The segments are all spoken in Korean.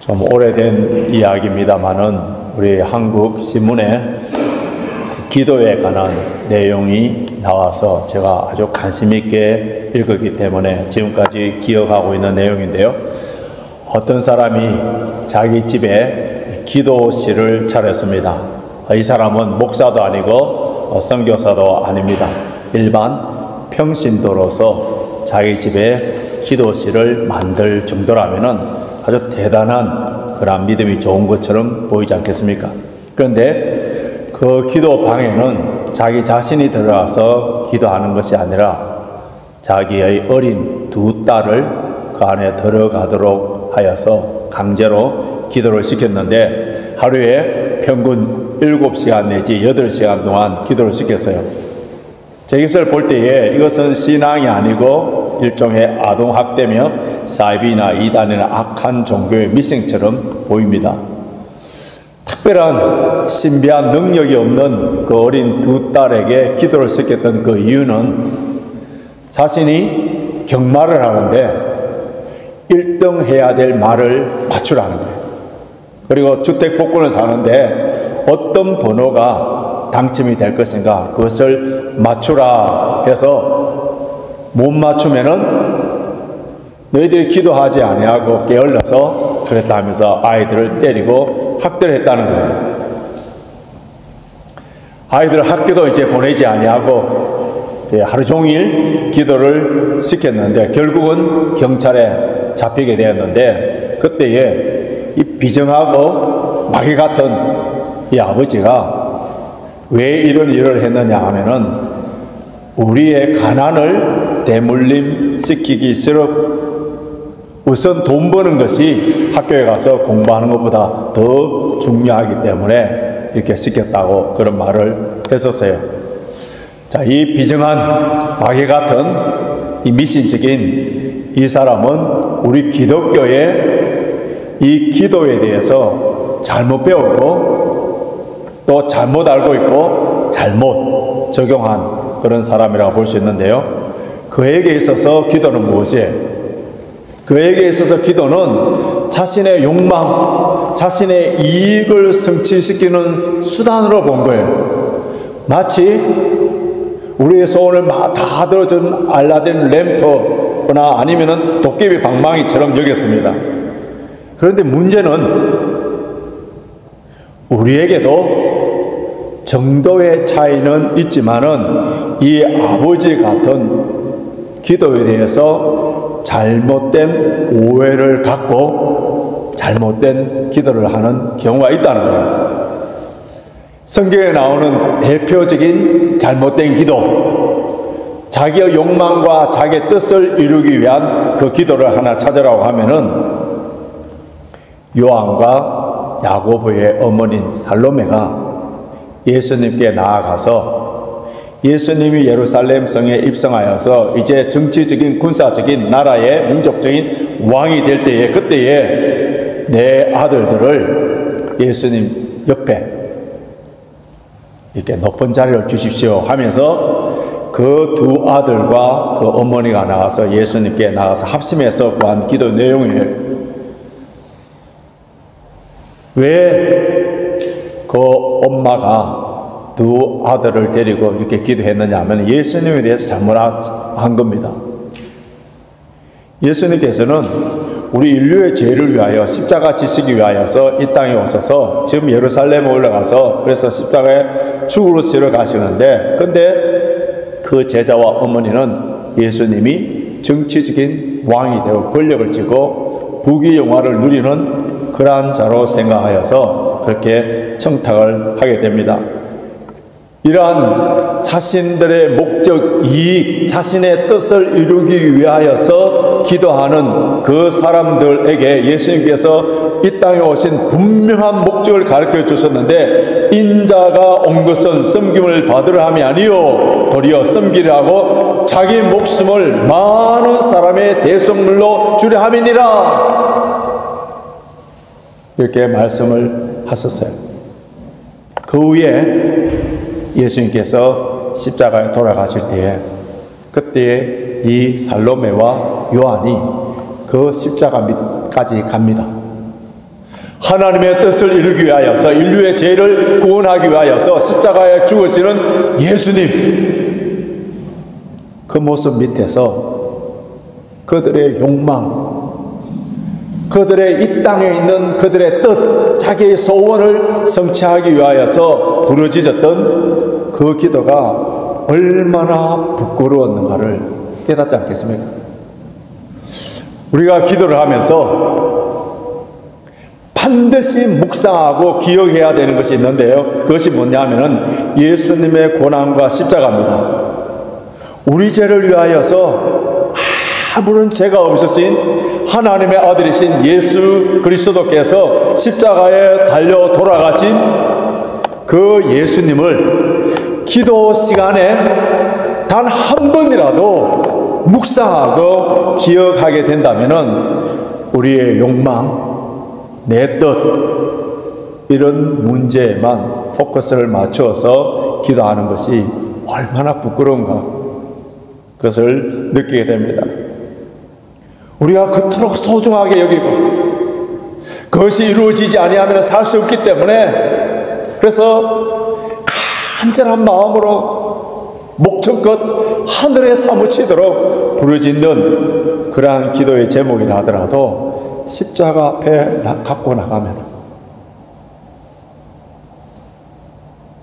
좀 오래된 이야기입니다만은 우리 한국 신문에 기도에 관한 내용이 나와서 제가 아주 관심 있게 읽었기 때문에 지금까지 기억하고 있는 내용인데요. 어떤 사람이 자기 집에 기도실을 차렸습니다. 이 사람은 목사도 아니고 선교사도 아닙니다. 일반 평신도로서 자기 집에 기도실을 만들 정도라면은 아주 대단한 그런 믿음이 좋은 것처럼 보이지 않겠습니까? 그런데 그 기도 방에는 자기 자신이 들어가서 기도하는 것이 아니라 자기의 어린 두 딸을 그 안에 들어가도록 하여서 강제로 기도를 시켰는데 하루에 평균 7시간 내지 8시간 동안 기도를 시켰어요. 제 이것을 볼 때에 이것은 신앙이 아니고 일종의 아동학대며 사이비나 이단이나 악한 종교의 미싱처럼 보입니다. 특별한 신비한 능력이 없는 그 어린 두 딸에게 기도를 시켰던 그 이유는 자신이 경마를 하는데 1등 해야 될 말을 맞추라는 거예요. 그리고 주택복권을 사는데 어떤 번호가 당첨이 될 것인가 그것을 맞추라 해서 못 맞추면은 너희들이 기도하지 아니하고 게을러서 그랬다 하면서 아이들을 때리고 학대했다는 거예요. 아이들을 학교도 이제 보내지 아니하고 하루 종일 기도를 시켰는데 결국은 경찰에 잡히게 되었는데 그때에 이 비정하고 마귀 같은 이 아버지가 왜 이런 일을 했느냐 하면은 우리의 가난을 대물림 시키기 싫어 우선 돈 버는 것이 학교에 가서 공부하는 것보다 더 중요하기 때문에 이렇게 시켰다고 그런 말을 했었어요. 자, 이 비정한 마귀 같은 이 미신적인 이 사람은 우리 기독교의 이 기도에 대해서 잘못 배웠고 또 잘못 알고 있고 잘못 적용한 그런 사람이라고 볼 수 있는데요. 그에게 있어서 기도는 무엇이에요? 그에게 있어서 기도는 자신의 욕망, 자신의 이익을 성취시키는 수단으로 본 거예요. 마치 우리의 소원을 다 들어준 알라딘 램프나 아니면은 도깨비 방망이처럼 여겼습니다. 그런데 문제는 우리에게도 정도의 차이는 있지만은 이 아버지 같은 기도에 대해서 잘못된 오해를 갖고 잘못된 기도를 하는 경우가 있다는 거예요. 성경에 나오는 대표적인 잘못된 기도, 자기의 욕망과 자기의 뜻을 이루기 위한 그 기도를 하나 찾으라고 하면은 요한과 야고보의 어머니인 살로메가 예수님께 나아가서 예수님이 예루살렘 성에 입성하여서 이제 정치적인 군사적인 나라의 민족적인 왕이 될 때에 그때에 내 아들들을 예수님 옆에 이렇게 높은 자리를 주십시오 하면서 그 두 아들과 그 어머니가 나가서 예수님께 나가서 합심해서 구한 기도 내용이에요. 왜 그 엄마가 두 아들을 데리고 이렇게 기도했느냐 하면 예수님에 대해서 잘못한 겁니다. 예수님께서는 우리 인류의 죄를 위하여 십자가 지시기 위하여서 이 땅에 오셔서 지금 예루살렘에 올라가서 그래서 십자가에 죽으러 가시는데 근데 그 제자와 어머니는 예수님이 정치적인 왕이 되고 권력을 쥐고 부귀영화를 누리는 그러한 자로 생각하여서 그렇게 청탁을 하게 됩니다. 이러한 자신들의 목적, 이익, 자신의 뜻을 이루기 위하여서 기도하는 그 사람들에게 예수님께서 이 땅에 오신 분명한 목적을 가르쳐 주셨는데 인자가 온 것은 섬김을 받으려 함이 아니요 도리어 섬기려 하고 자기 목숨을 많은 사람의 대속물로 주려 함이니라 이렇게 말씀을 하셨어요. 그 후에 예수님께서 십자가에 돌아가실 때에 그때에 이 살로메와 요한이 그 십자가 밑까지 갑니다. 하나님의 뜻을 이루기 위하여서 인류의 죄를 구원하기 위하여서 십자가에 죽으시는 예수님, 그 모습 밑에서 그들의 욕망, 그들의 이 땅에 있는 그들의 뜻, 자기의 소원을 성취하기 위하여서 부르짖었던 그 기도가 얼마나 부끄러웠는가를 깨닫지 않겠습니까? 우리가 기도를 하면서 반드시 묵상하고 기억해야 되는 것이 있는데요. 그것이 뭐냐면은 예수님의 고난과 십자가입니다. 우리 죄를 위하여서 아무런 죄가 없으신 하나님의 아들이신 예수 그리스도께서 십자가에 달려 돌아가신 그 예수님을 기도 시간에 단 한 번이라도 묵상하고 기억하게 된다면은 우리의 욕망, 내 뜻, 이런 문제에만 포커스를 맞추어서 기도하는 것이 얼마나 부끄러운가, 그것을 느끼게 됩니다. 우리가 그토록 소중하게 여기고 그것이 이루어지지 아니하면 살 수 없기 때문에, 그래서 간절한 마음으로 목청껏 하늘에 사무치도록 부르짖는 그러한 기도의 제목이라 하더라도 십자가 앞에 갖고 나가면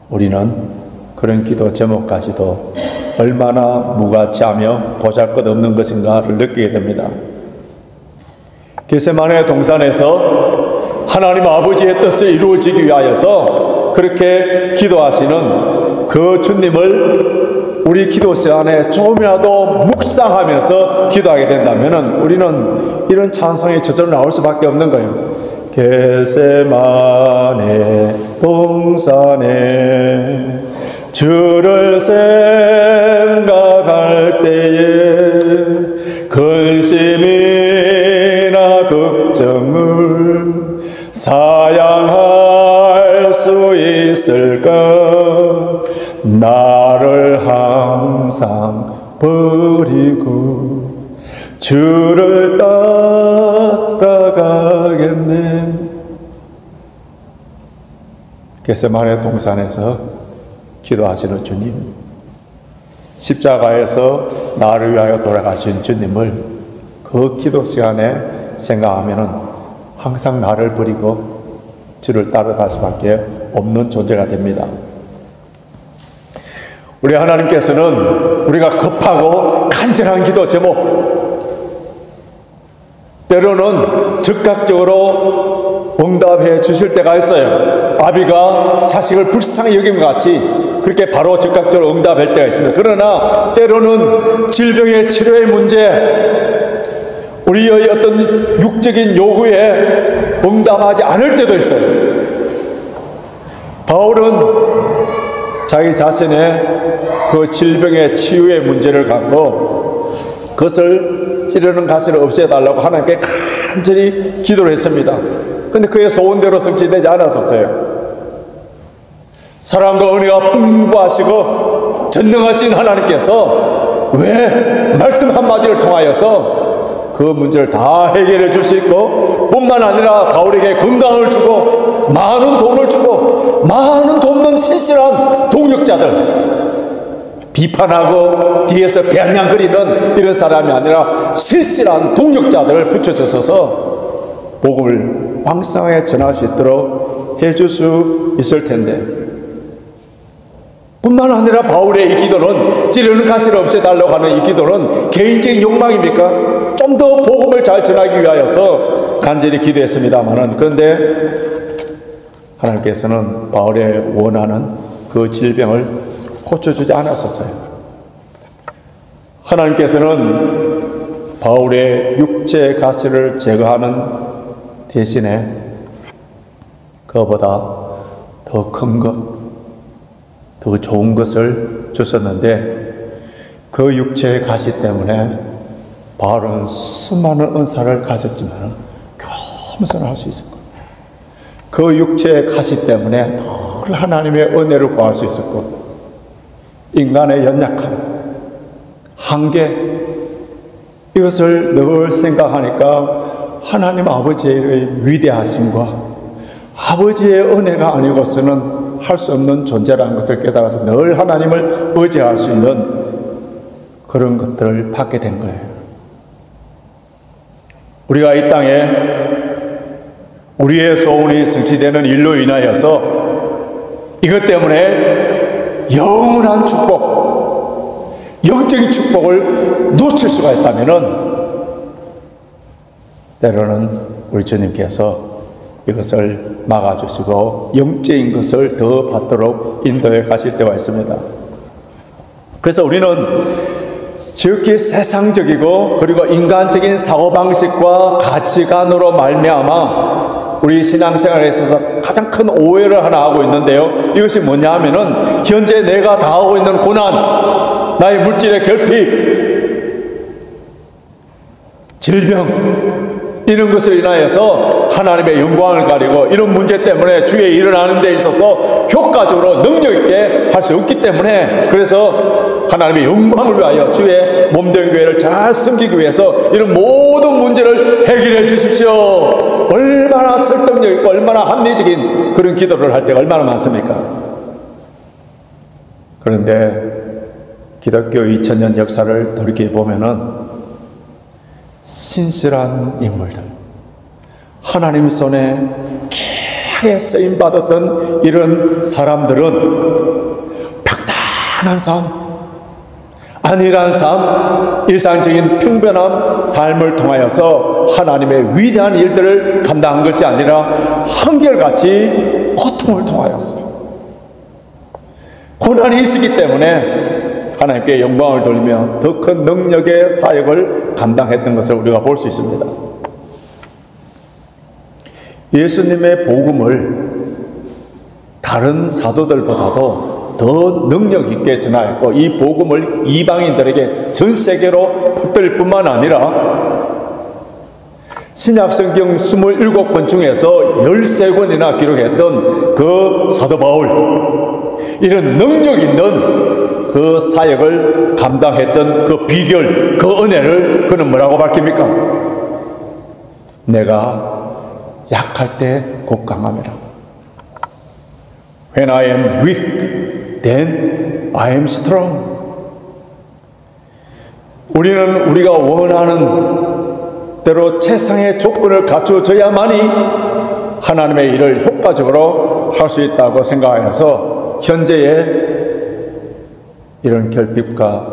우리는 그런 기도 제목까지도 얼마나 무가치하며 보잘것없는 것인가를 느끼게 됩니다. 겟세마네 동산에서 하나님 아버지의 뜻을 이루어지기 위하여서 그렇게 기도하시는 그 주님을 우리 기도 시간에 조금이라도 묵상하면서 기도하게 된다면 우리는 이런 찬송이 저절로 나올 수밖에 없는 거예요. 겟세마네 동산에 주를 생각할 때에 근심이나 걱정을 사양할 수 있을까? 나를 항상 버리고 주를 따라가겠네. 겟세마네 동산에서 기도하시는 주님, 십자가에서 나를 위하여 돌아가신 주님을 그 기도 시간에 생각하면은 항상 나를 버리고 주를 따라갈 수밖에 없는 존재가 됩니다. 우리 하나님께서는 우리가 급하고 간절한 기도 제목, 때로는 즉각적으로 응답해 주실 때가 있어요. 아비가 자식을 불쌍히 여김 같이 그렇게 바로 즉각적으로 응답할 때가 있습니다. 그러나 때로는 질병의 치료의 문제, 우리의 어떤 육적인 요구에 응답하지 않을 때도 있어요. 바울은 자기 자신의 그 질병의 치유의 문제를 갖고 그것을 찌르는 가시를 없애달라고 하나님께 간절히 기도를 했습니다. 그런데 그의 소원대로 성취되지 않았었어요. 사랑과 은혜가 풍부하시고 전능하신 하나님께서 왜 말씀 한마디를 통하여서 그 문제를 다 해결해 줄 수 있고, 뿐만 아니라 바울에게 건강을 주고 많은 돈을 주고 많은 돕는 신실한 동역자들, 비판하고 뒤에서 배양양거리는 이런 사람이 아니라 신실한 동역자들을 붙여주셔서 복음을 왕성하게 전할 수 있도록 해줄 수 있을 텐데, 뿐만 아니라 바울의 이 기도는 찌르는 가시를 없애달라고 하는 이 기도는 개인적인 욕망입니까? 좀 더 복음을 잘 전하기 위하여서 간절히 기도했습니다만은, 그런데 하나님께서는 바울의 원하는 그 질병을 고쳐주지 않았었어요. 하나님께서는 바울의 육체 가시를 제거하는 대신에 그보다 더 큰 것, 더 좋은 것을 주셨는데, 그 육체의 가시 때문에 바울은 수많은 은사를 가졌지만 겸손할 수 있었고, 그 육체의 가시 때문에 늘 하나님의 은혜를 구할 수 있었고, 인간의 연약함, 한계, 이것을 늘 생각하니까 하나님 아버지의 위대하심과 아버지의 은혜가 아니고서는 할 수 없는 존재라는 것을 깨달아서 늘 하나님을 의지할 수 있는 그런 것들을 받게 된 거예요. 우리가 이 땅에 우리의 소원이 성취되는 일로 인하여서 이것 때문에 영원한 축복, 영적인 축복을 놓칠 수가 있다면은 때로는 우리 주님께서 이것을 막아주시고 영적인 것을 더 받도록 인도해 가실 때가 있습니다. 그래서 우리는 지극히 세상적이고 그리고 인간적인 사고방식과 가치관으로 말미암아 우리 신앙생활에 있어서 가장 큰 오해를 하나 하고 있는데요. 이것이 뭐냐 하면은 현재 내가 당하고 있는 고난, 나의 물질의 결핍, 질병 이런 것을 인하여서 하나님의 영광을 가리고 이런 문제 때문에 주에 일어나는 데 있어서 효과적으로 능력 있게 할 수 없기 때문에 그래서 하나님의 영광을 위하여 주의 몸된 교회를 잘 섬기기 위해서 이런 모든 문제를 해결해 주십시오. 얼마나 설득력 있고 얼마나 합리적인 그런 기도를 할 때가 얼마나 많습니까? 그런데 기독교 2000년 역사를 돌이켜보면은 신실한 인물들, 하나님 손에 귀하게 쓰임받았던 이런 사람들은 평탄한 삶, 안일한 삶, 일상적인 평범한 삶을 통하여서 하나님의 위대한 일들을 감당한 것이 아니라 한결같이 고통을 통하여서 고난이 있었기 때문에 하나님께 영광을 돌리며 더 큰 능력의 사역을 감당했던 것을 우리가 볼 수 있습니다. 예수님의 복음을 다른 사도들보다도 더 능력 있게 전하였고 이 복음을 이방인들에게 전 세계로 퍼뜨릴 뿐만 아니라 신약성경 27권 중에서 13권이나 기록했던 그 사도 바울, 이런 능력 있는 그 사역을 감당했던 그 비결, 그 은혜를 그는 뭐라고 밝힙니까? 내가 약할 때 곧 강함이라. When I am weak, then I am strong. 우리는 우리가 원하는 대로 최상의 조건을 갖춰줘야만이 하나님의 일을 효과적으로 할 수 있다고 생각하여서 현재의 이런 결핍과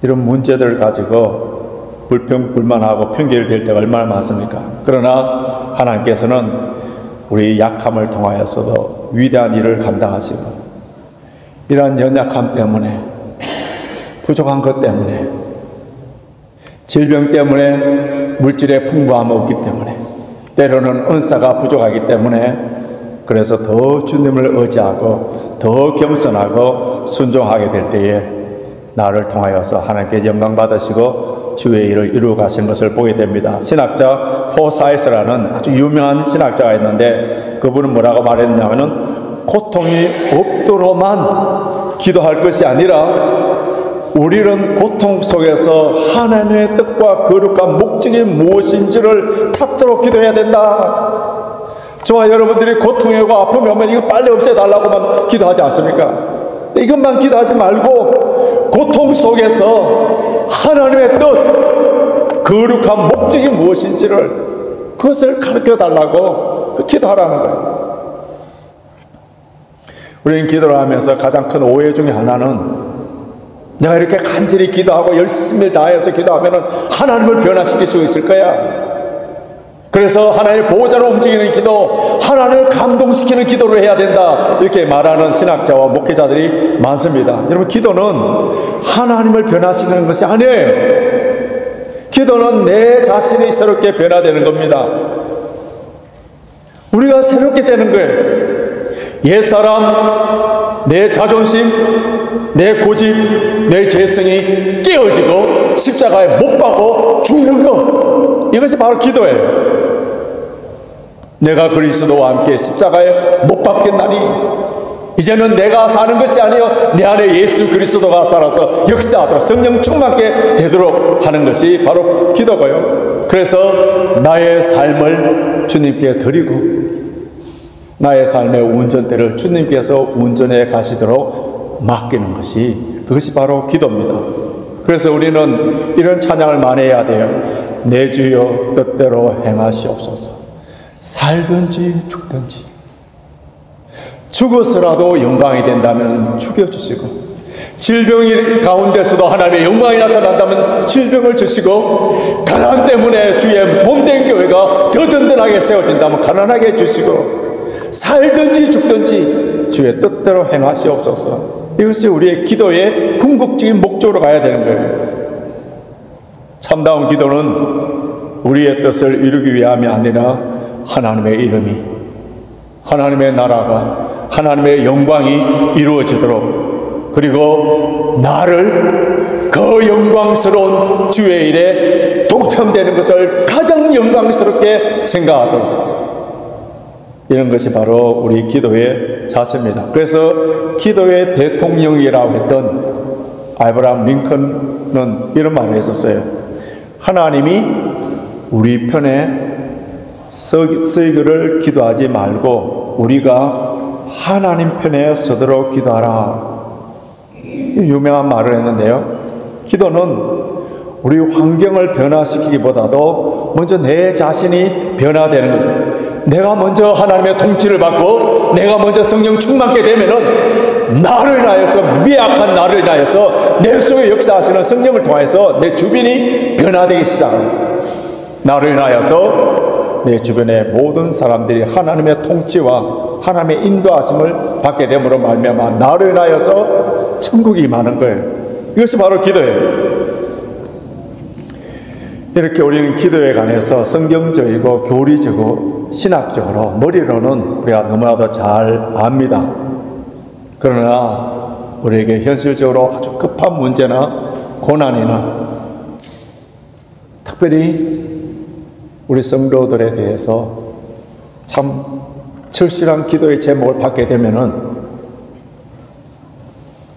이런 문제들을 가지고 불평불만하고 핑계를 때가 얼마나 많습니까? 그러나 하나님께서는 우리 약함을 통하여서도 위대한 일을 감당하시고 이러한 연약함 때문에 부족한 것 때문에 질병 때문에 물질의 풍부함이 없기 때문에 때로는 은사가 부족하기 때문에 그래서 더 주님을 의지하고 더 겸손하고 순종하게 될 때에 나를 통하여서 하나님께 영광 받으시고 주의 일을 이루어 가신 것을 보게 됩니다. 신학자 포사이스라는 아주 유명한 신학자가 있는데 그분은 뭐라고 말했냐면은 고통이 없도록만 기도할 것이 아니라 우리는 고통 속에서 하나님의 뜻과 거룩한 목적이 무엇인지를 찾도록 기도해야 된다. 저와 여러분들이 고통이 오고 아픔이 오면 이거 빨리 없애달라고만 기도하지 않습니까? 이것만 기도하지 말고 고통 속에서 하나님의 뜻, 거룩한 목적이 무엇인지를 그것을 가르쳐달라고 기도하라는 거예요. 우리는 기도를 하면서 가장 큰 오해 중에 하나는 내가 이렇게 간절히 기도하고 열심히 다해서 기도하면 하나님을 변화시킬 수 있을 거야. 그래서 하나님의 보호자로 움직이는 기도, 하나님을 감동시키는 기도를 해야 된다, 이렇게 말하는 신학자와 목회자들이 많습니다. 여러분, 기도는 하나님을 변화시키는 것이 아니에요. 기도는 내 자신이 새롭게 변화되는 겁니다. 우리가 새롭게 되는 거예요. 옛사람, 내 자존심, 내 고집, 내 죄성이 깨어지고 십자가에 못 박고 죽는 것, 이것이 바로 기도예요. 내가 그리스도와 함께 십자가에 못 박혔나니 이제는 내가 사는 것이 아니요 내 안에 예수 그리스도가 살아서 역사하도록 성령 충만케 되도록 하는 것이 바로 기도고요. 그래서 나의 삶을 주님께 드리고 나의 삶의 운전대를 주님께서 운전해 가시도록 맡기는 그것이 바로 기도입니다. 그래서 우리는 이런 찬양을 많이 해야 돼요. 내 주여 뜻대로 행하시옵소서. 살든지 죽든지, 죽어서라도 영광이 된다면 죽여주시고, 질병이 가운데서도 하나님의 영광이 나타난다면 질병을 주시고, 가난 때문에 주의 몸된 교회가 더 든든하게 세워진다면 가난하게 해주시고, 살든지 죽든지 주의 뜻대로 행하시옵소서. 이것이 우리의 기도의 궁극적인 목적으로 가야 되는 거예요. 참다운 기도는 우리의 뜻을 이루기 위함이 아니라 하나님의 이름이, 하나님의 나라가, 하나님의 영광이 이루어지도록, 그리고 나를 그 영광스러운 주의 일에 동참되는 것을 가장 영광스럽게 생각하도록, 이런 것이 바로 우리 기도의 자세입니다. 그래서 기도의 대통령이라고 했던 아브라함 링컨은 이런 말을 했었어요. 하나님이 우리 편에 서기를 기도하지 말고 우리가 하나님 편에 서도록 기도하라. 유명한 말을 했는데요. 기도는 우리 환경을 변화시키기보다도 먼저 내 자신이 변화되는 거예요. 내가 먼저 하나님의 통치를 받고 내가 먼저 성령 충만케 되면은 나를 인하여서, 미약한 나를 인하여서 내 속에 역사하시는 성령을 통해서 내 주변이 변화되기 시작합니다. 나를 인하여서 내 주변의 모든 사람들이 하나님의 통치와 하나님의 인도하심을 받게 됨으로 말미암아 나를 인하여서 천국이 임하는 거예요. 이것이 바로 기도예요. 이렇게 우리는 기도에 관해서 성경적이고 교리적이고 신학적으로 머리로는 우리가 너무나도 잘 압니다. 그러나 우리에게 현실적으로 아주 급한 문제나 고난이나 특별히 우리 성도들에 대해서 참 절실한 기도의 제목을 받게 되면은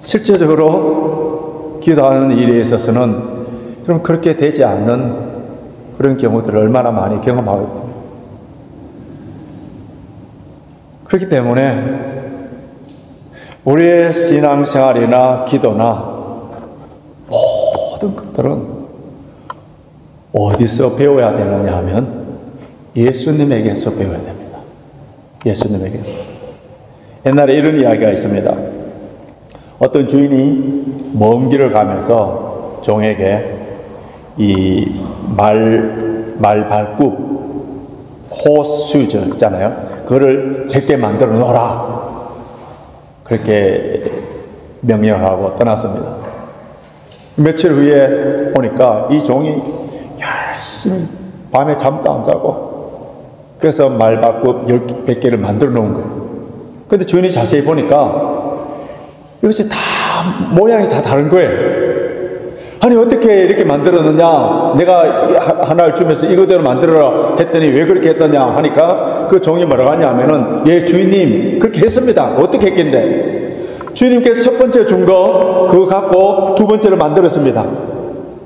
실제적으로 기도하는 일에 있어서는 그럼 그렇게 되지 않는 그런 경우들을 얼마나 많이 경험하고 있습니다. 그렇기 때문에 우리의 신앙생활이나 기도나 모든 것들은 어디서 배워야 되느냐 하면 예수님에게서 배워야 됩니다. 예수님에게서. 옛날에 이런 이야기가 있습니다. 어떤 주인이 먼 길을 가면서 종에게 이 말발굽 호스유저 있잖아요. 그거를 100개 만들어 놓으라, 그렇게 명령하고 떠났습니다. 며칠 후에 오니까 이 종이 열심히 밤에 잠도 안 자고 그래서 말발굽 100개를 만들어 놓은 거예요. 그런데 주인이 자세히 보니까 이것이 다 모양이 다 다른 거예요. 아니 어떻게 이렇게 만들었느냐, 내가 하나를 주면서 이거대로 만들어라 했더니 왜 그렇게 했더냐 하니까 그 종이 뭐라고 하냐면은, 예 주인님 그렇게 했습니다. 어떻게 했겠는데, 주인님께서 첫 번째 준 거 그거 갖고 두 번째를 만들었습니다.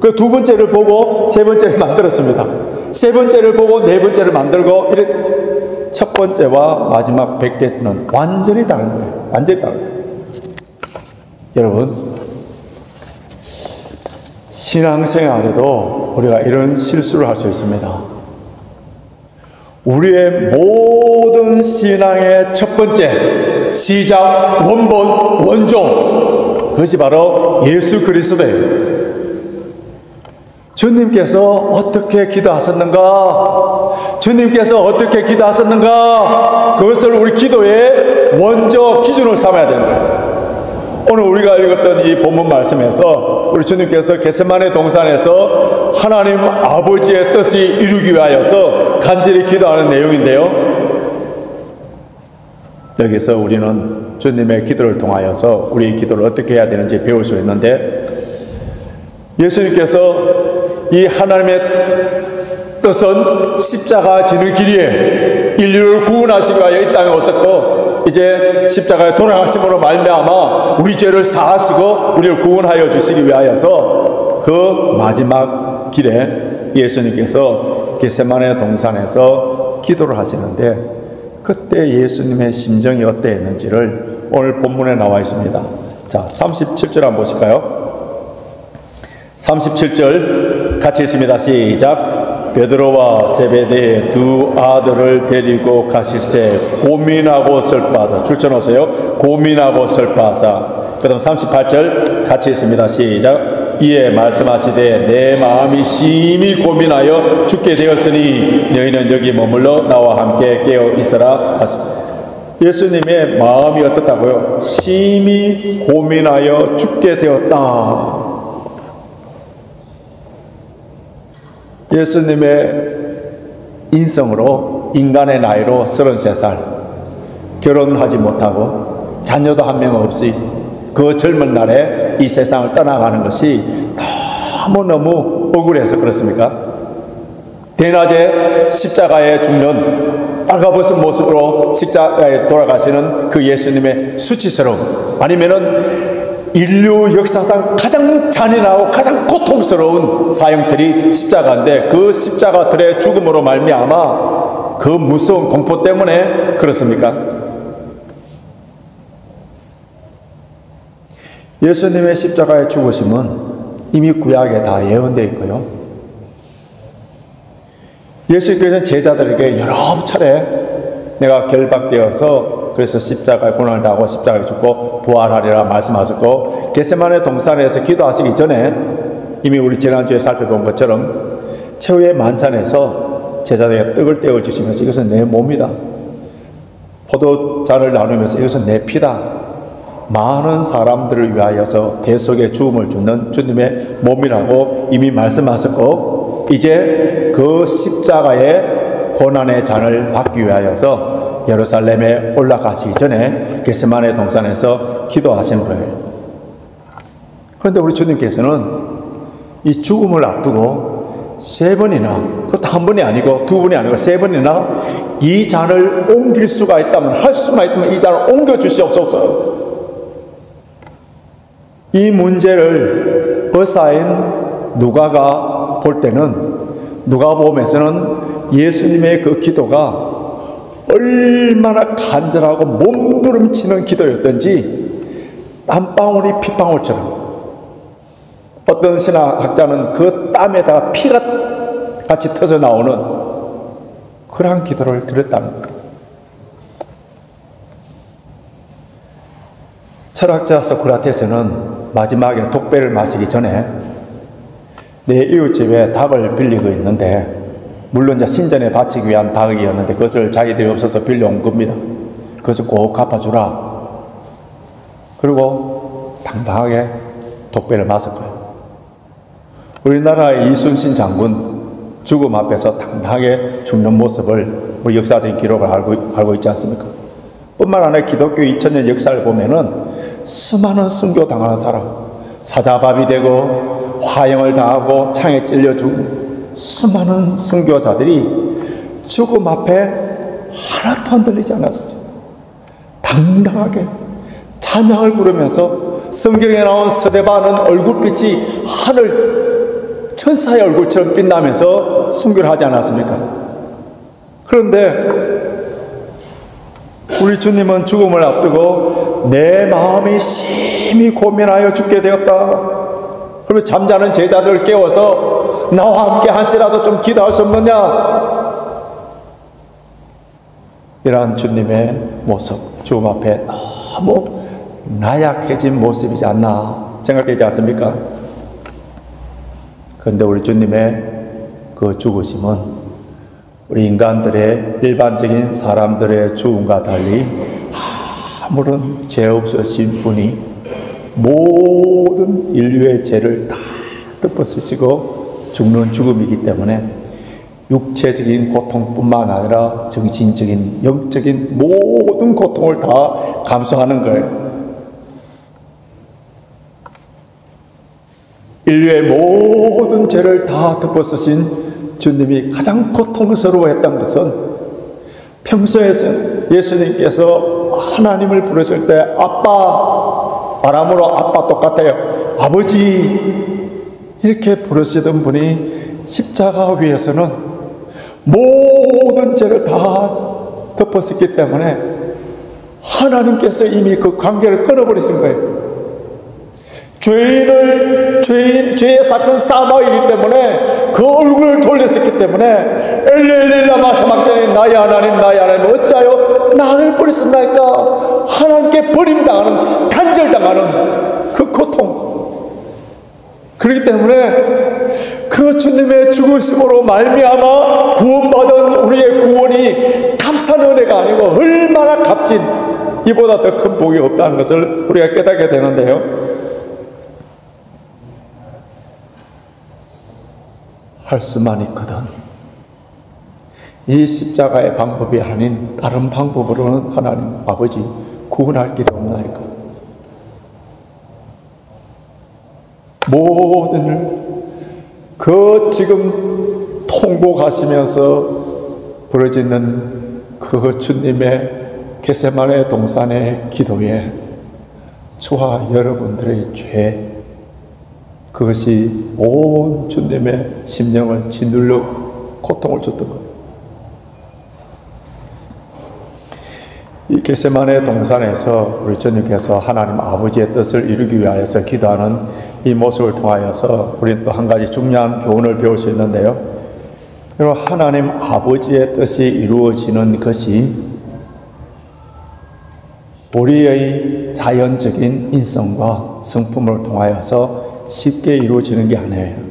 그 두 번째를 보고 세 번째를 만들었습니다. 세 번째를 보고 네 번째를 만들고, 이렇게 첫 번째와 마지막 100개는 완전히 다른 거예요. 완전히 다른 거예요. 여러분, 신앙생활에도 우리가 이런 실수를 할 수 있습니다. 우리의 모든 신앙의 첫 번째 시작, 원본, 원조, 그것이 바로 예수 그리스도예요. 주님께서 어떻게 기도하셨는가? 주님께서 어떻게 기도하셨는가? 그것을 우리 기도의 원조 기준으로 삼아야 됩니다. 오늘 우리가 읽었던 이 본문 말씀에서 우리 주님께서 겟세마네 동산에서 하나님 아버지의 뜻이 이루기 위하여서 간절히 기도하는 내용인데요, 여기서 우리는 주님의 기도를 통하여서 우리 기도를 어떻게 해야 되는지 배울 수 있는데, 예수님께서 이 하나님의 뜻은 십자가 지는 길이에요. 인류를 구원하시기 위하여 이 땅에 오셨고, 이제 십자가에 돌아가심으로 말미암아 우리 죄를 사하시고 우리를 구원하여 주시기 위하여서 그 마지막 길에 예수님께서 겟세마네 동산에서 기도를 하시는데, 그때 예수님의 심정이 어떠했는지를 오늘 본문에 나와 있습니다. 자, 37절 한번 보실까요? 37절 같이 읽습니다. 시작. 베드로와 세베대의 두 아들을 데리고 가실새 고민하고 슬퍼하사. 줄쳐놓으세요. 고민하고 슬퍼하사. 그 다음 38절 같이 읽습니다. 시작. 이에 말씀하시되 내 마음이 심히 고민하여 죽게 되었으니 너희는 여기 머물러 나와 함께 깨어 있으라 하십니다. 예수님의 마음이 어떻다고요? 심히 고민하여 죽게 되었다. 예수님의 인성으로 인간의 나이로 33살 결혼하지 못하고 자녀도 한 명 없이 그 젊은 날에 이 세상을 떠나가는 것이 너무너무 억울해서 그렇습니까? 대낮에 십자가에 죽는 빨가벗은 모습으로 십자가에 돌아가시는 그 예수님의 수치스러움, 아니면은 인류 역사상 가장 잔인하고 가장 고통스러운 사형틀이 십자가인데 그 십자가들의 죽음으로 말미암아 그 무서운 공포 때문에 그렇습니까? 예수님의 십자가의 죽으심은 이미 구약에 다 예언되어 있고요. 예수께서는 제자들에게 여러 차례 내가 결박되어서 그래서 십자가의 고난을 당하고 십자가에 죽고 부활하리라 말씀하셨고, 겟세마네 동산에서 기도하시기 전에 이미 우리 지난주에 살펴본 것처럼 최후의 만찬에서 제자들에게 떡을 떼어 주시면서 이것은 내 몸이다, 포도잔을 나누면서 이것은 내 피다, 많은 사람들을 위하여서 대속의 죽음을 주는 주님의 몸이라고 이미 말씀하셨고, 이제 그 십자가의 고난의 잔을 받기 위하여서 예루살렘에 올라가시기 전에 겟세마네 동산에서 기도하신 거예요. 그런데 우리 주님께서는 이 죽음을 앞두고 세 번이나, 그것도 한 번이 아니고 두 번이 아니고 세 번이나 이 잔을 옮길 수가 있다면, 할 수만 있다면 이 잔을 옮겨 주시옵소서. 이 문제를 의사인 누가가 볼 때는, 누가복음에서는 예수님의 그 기도가 얼마나 간절하고 몸부림치는 기도였던지 땀방울이 핏방울처럼, 어떤 신학자는 그 땀에다가 피가 같이 터져 나오는 그러한 기도를 드렸다는 거예요. 철학자 소크라테스는 마지막에 독배를 마시기 전에 내 이웃집에 닭을 빌리고 있는데, 물론 이제 신전에 바치기 위한 닭이었는데 그것을 자기들이 없어서 빌려온 겁니다. 그것을 꼭 갚아주라. 그리고 당당하게 독배를 마셨고요. 우리나라의 이순신 장군 죽음 앞에서 당당하게 죽는 모습을 우리 역사적인 기록을 알고 있지 않습니까? 뿐만 아니라 기독교 2000년 역사를 보면은 수많은 순교당하는 사람, 사자밥이 되고 화형을 당하고 창에 찔려 죽은 수많은 순교자들이 죽음 앞에 하나도 흔들리지 않았어요. 당당하게 찬양을 부르면서 성경에 나온 스데반은 얼굴빛이 하늘 천사의 얼굴처럼 빛나면서 순교를 하지 않았습니까? 그런데 우리 주님은 죽음을 앞두고 내 마음이 심히 고민하여 죽게 되었다. 그러면 잠자는 제자들을 깨워서 나와 함께 한시라도 좀 기도할 수 없느냐? 이러한 주님의 모습, 죽음 앞에 너무 나약해진 모습이지 않나 생각되지 않습니까? 그런데 우리 주님의 그 죽으심은 우리 인간들의, 일반적인 사람들의 죽음과 달리 아무런 죄 없으신 분이 모든 인류의 죄를 다 덮어쓰시고 죽는 죽음이기 때문에 육체적인 고통뿐만 아니라 정신적인, 영적인 모든 고통을 다 감수하는 거예요. 인류의 모든 죄를 다 덮어쓰신 주님이 가장 고통스러워했던 것은, 평소에 예수님께서 하나님을 부르실 때 아빠, 아람어로 아빠 똑같아요. 아버지 이렇게 부르시던 분이 십자가 위에서는 모든 죄를 다 덮었었기 때문에 하나님께서 이미 그 관계를 끊어버리신 거예요. 죄의 삭선 사마이기 때문에 그 얼굴을 돌렸었기 때문에 엘리 라마 사막더니 나의 하나님 어찌하여 나를 버리셨나이까. 하나님께 버림당하는, 간절당하는 그 고통. 그렇기 때문에 그 주님의 죽으심으로 말미암아 구원받은 우리의 구원이 값싼 은혜가 아니고 얼마나 값진, 이보다 더 큰 복이 없다는 것을 우리가 깨닫게 되는데요. 할 수만 있거든 이 십자가의 방법이 아닌 다른 방법으로는 하나님 아버지 구원할 길이 없나이까. 모든 그 지금 통곡하시면서 부러지는 그 주님의 겟세마네 동산의 기도에 저와 여러분들의 죄, 그것이 온 주님의 심령을 짓눌러 고통을 줬던 거예요. 이 겟세마네 동산에서 우리 주님께서 하나님 아버지의 뜻을 이루기 위하여서 기도하는 이 모습을 통하여서 우리는 또 한 가지 중요한 교훈을 배울 수 있는데요. 여러분, 하나님 아버지의 뜻이 이루어지는 것이 우리의 자연적인 인성과 성품을 통하여서 쉽게 이루어지는 게 아니에요.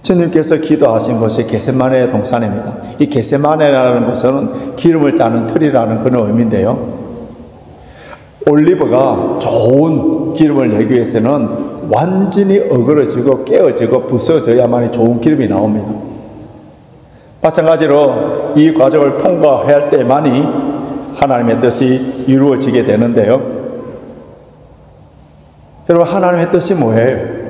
주님께서 기도하신 것이 겟세마네 동산입니다. 이 겟세마네라는 것은 기름을 짜는 틀이라는 그런 의미인데요. 올리브가 좋은 기름을 내기 위해서는 완전히 어그러지고 깨어지고 부서져야만이 좋은 기름이 나옵니다. 마찬가지로 이 과정을 통과해야 할 때만이 하나님의 뜻이 이루어지게 되는데요. 여러분, 하나님의 뜻이 뭐예요?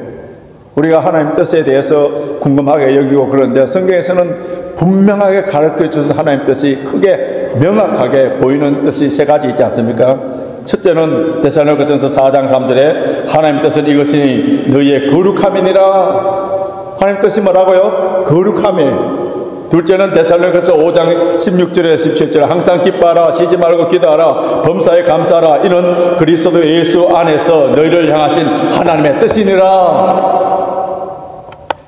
우리가 하나님의 뜻에 대해서 궁금하게 여기고 그런데 성경에서는 분명하게 가르쳐주신 하나님의 뜻이 크게 명확하게 보이는 뜻이 세 가지 있지 않습니까? 첫째는 데살로니가전서 4장 3절에 하나님의 뜻은 이것이니 너희의 거룩함이니라. 하나님의 뜻이 뭐라고요? 거룩함이에요. 둘째는 데살로니가서 5장 16절에 17절에 항상 기뻐하라, 쉬지 말고 기도하라, 범사에 감사하라, 이는 그리스도 예수 안에서 너희를 향하신 하나님의 뜻이니라.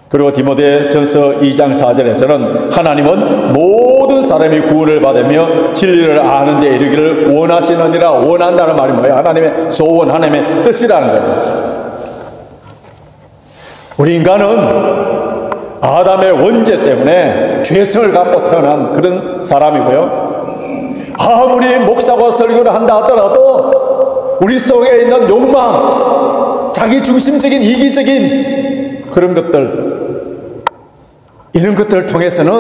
그리고 디모데전서 2장 4절에서는 하나님은 모든 사람이 구원을 받으며 진리를 아는 데 이르기를 원하시느니라. 원한다는 말이 뭐예요? 하나님의 소원, 하나님의 뜻이라는 거예요. 우리 인간은 아담의 원죄 때문에 죄성을 갖고 태어난 그런 사람이고요. 아무리 목사와 설교를 한다 하더라도 우리 속에 있는 욕망, 자기중심적인 이기적인 그런 것들, 이런 것들을 통해서는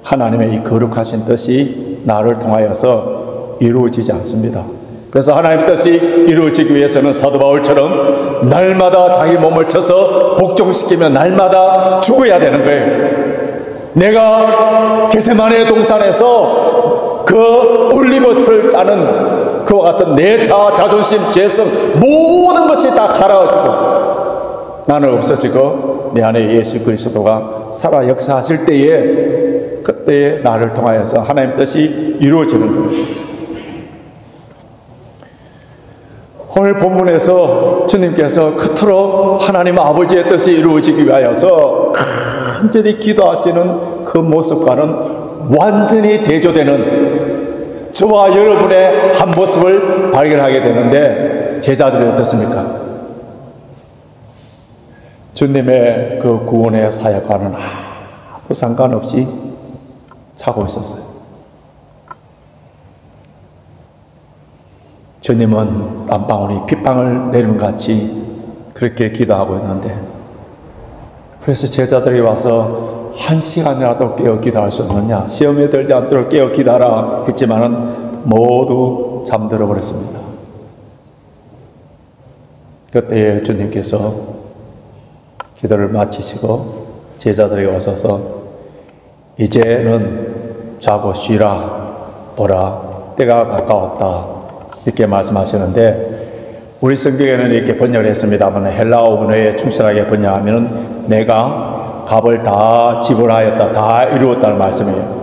하나님의 이 거룩하신 뜻이 나를 통하여서 이루어지지 않습니다. 그래서 하나님의 뜻이 이루어지기 위해서는 사도 바울처럼 날마다 자기 몸을 쳐서 복종시키며 날마다 죽어야 되는 거예요. 내가 겟세마네 동산에서 그 올리브 틀을 짜는 그와 같은 내 자아, 자존심, 죄성 모든 것이 다 가라앉고 나는 없어지고 내 안에 예수 그리스도가 살아 역사하실 때에 그때에 나를 통하여서 하나님의 뜻이 이루어지는 거예요. 오늘 본문에서 주님께서 그토록 하나님 아버지의 뜻이 이루어지기 위하여서 간절히 기도하시는 그 모습과는 완전히 대조되는 저와 여러분의 한 모습을 발견하게 되는데, 제자들이 어떻습니까? 주님의 그 구원의 사역과는 아무 상관없이 자고 있었어요. 주님은 땀방울이 빗방울 내리는 같이 그렇게 기도하고 있는데, 그래서 제자들이 와서 1시간이라도 깨어 기도할 수 없느냐, 시험에 들지 않도록 깨어 기도하라 했지만은 모두 잠들어 버렸습니다. 그때 주님께서 기도를 마치시고 제자들에게 오셔서 이제는 자고 쉬라, 보라, 때가 가까웠다, 이렇게 말씀하시는데, 우리 성경에는 이렇게 번역을 했습니다만 헬라어 원어에 충실하게 번역하면 내가 값을 다 지불하였다, 다 이루었다는 말씀이에요.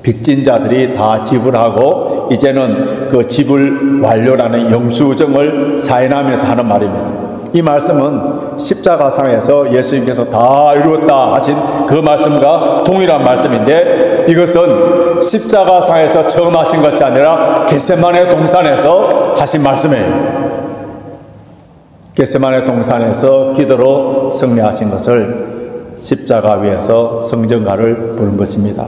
빚진 자들이 다 지불하고 이제는 그 지불 완료라는 영수증을 사인하면서 하는 말입니다. 이 말씀은 십자가상에서 예수님께서 다 이루었다 하신 그 말씀과 동일한 말씀인데, 이것은 십자가상에서 처음 하신 것이 아니라 겟세마네 동산에서 하신 말씀이에요. 겟세마네 동산에서 기도로 승리하신 것을 십자가 위에서 성전가를 부른 것입니다.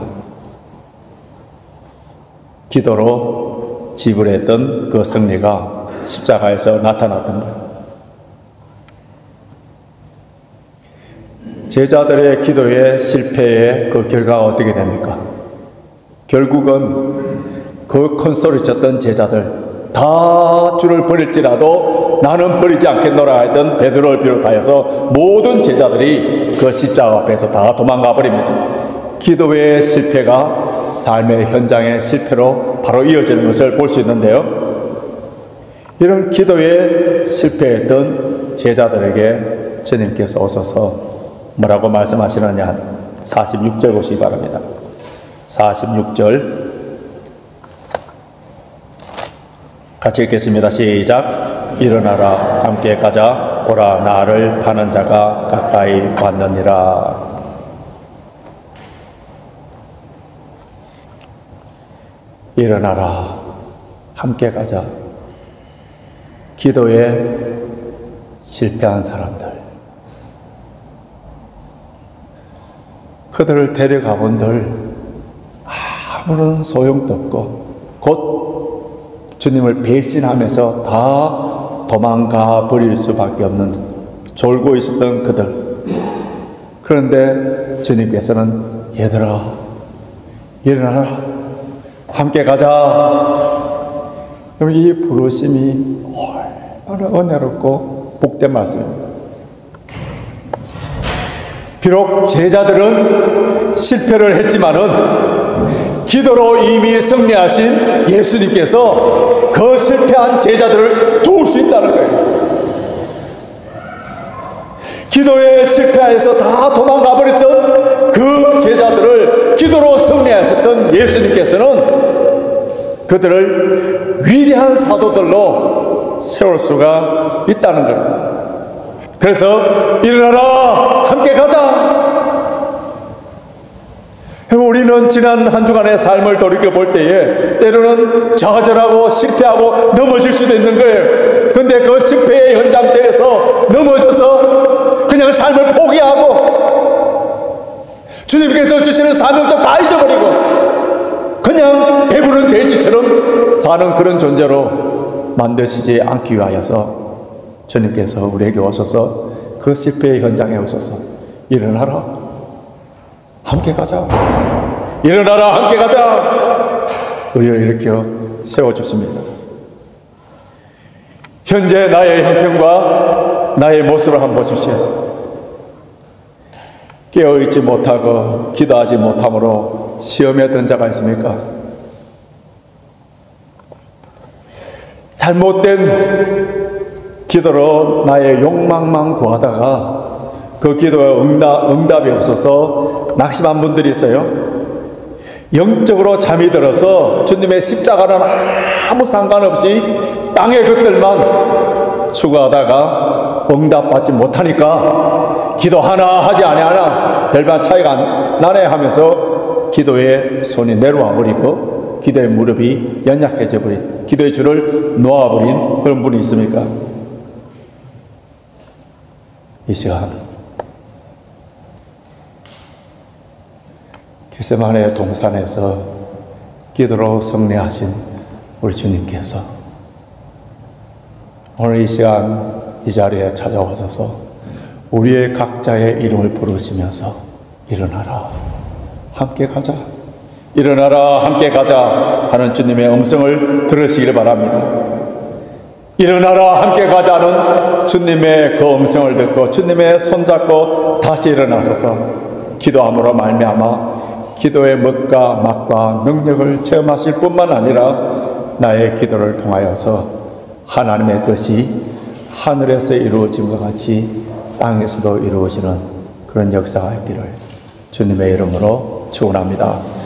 기도로 지불했던 그 승리가 십자가에서 나타났던 거예요. 제자들의 기도의 실패의 그 결과가 어떻게 됩니까? 결국은 그 큰 소리 쳤던 제자들, 다 주를 버릴지라도 나는 버리지 않겠노라 했던 베드로를 비롯하여서 모든 제자들이 그 십자가 앞에서 다 도망가 버립니다. 기도의 실패가 삶의 현장의 실패로 바로 이어지는 것을 볼 수 있는데요, 이런 기도에 실패했던 제자들에게 주님께서 오셔서 뭐라고 말씀하시느냐, 46절 보시기 바랍니다. 46절 같이 읽겠습니다. 시작. 일어나라, 함께 가자. 보라, 나를 파는 자가 가까이 왔느니라. 일어나라, 함께 가자. 기도에 실패한 사람들, 그들을 데려가 본들 아무런 소용도 없고 곧 주님을 배신하면서 다 도망가 버릴 수밖에 없는 졸고 있었던 그들. 그런데 주님께서는 얘들아, 일어나라, 함께 가자. 이 부르심이 얼마나 은혜롭고 복된 말씀입니다. 비록 제자들은 실패를 했지만은 기도로 이미 승리하신 예수님께서 그 실패한 제자들을 도울 수 있다는 거예요. 기도에 실패해서 다 도망가 버렸던 그 제자들을 기도로 승리하셨던 예수님께서는 그들을 위대한 사도들로 세울 수가 있다는 거예요. 그래서 일어나라, 함께 가자. 우리는 지난 한 주간의 삶을 돌이켜볼 때에 때로는 좌절하고 실패하고 넘어질 수도 있는 거예요. 그런데 그 실패의 현장대에서 넘어져서 그냥 삶을 포기하고 주님께서 주시는 사명도 다 잊어버리고 그냥 배부른 돼지처럼 사는 그런 존재로 만드시지 않기 위하여서 주님께서 우리에게 오셔서 그 실패의 현장에 오셔서 일어나라, 함께 가자. 일어나라, 함께 가자. 우리를 일으켜 세워주십니다. 현재 나의 형편과 나의 모습을 한번 보십시오. 깨어있지 못하고 기도하지 못함으로 시험에 든 자가 있습니까? 잘못된 기도로 나의 욕망만 구하다가 그 기도에 응답이 없어서 낙심한 분들이 있어요. 영적으로 잠이 들어서 주님의 십자가는 아무 상관없이 땅의 것들만 추구하다가 응답받지 못하니까 기도 하나 하지 아니하나 별반 차이가 안 나네 하면서 기도에 손이 내려와 버리고 기도의 무릎이 연약해져 버린, 기도의 줄을 놓아버린 그런 분이 있습니까? 이 시간 겟세마네 동산에서 기도로 승리하신 우리 주님께서 오늘 이 시간 이 자리에 찾아와서 우리의 각자의 이름을 부르시면서 일어나라, 함께 가자, 일어나라, 함께 가자 하는 주님의 음성을 들으시기를 바랍니다. 일어나라, 함께 가자는 주님의 그 음성을 듣고 주님의 손잡고 다시 일어나셔서 기도함으로 말미암아 기도의 멋과 맛과 능력을 체험하실 뿐만 아니라 나의 기도를 통하여서 하나님의 뜻이 하늘에서 이루어진 것 같이 땅에서도 이루어지는 그런 역사가 있기를 주님의 이름으로 축원합니다.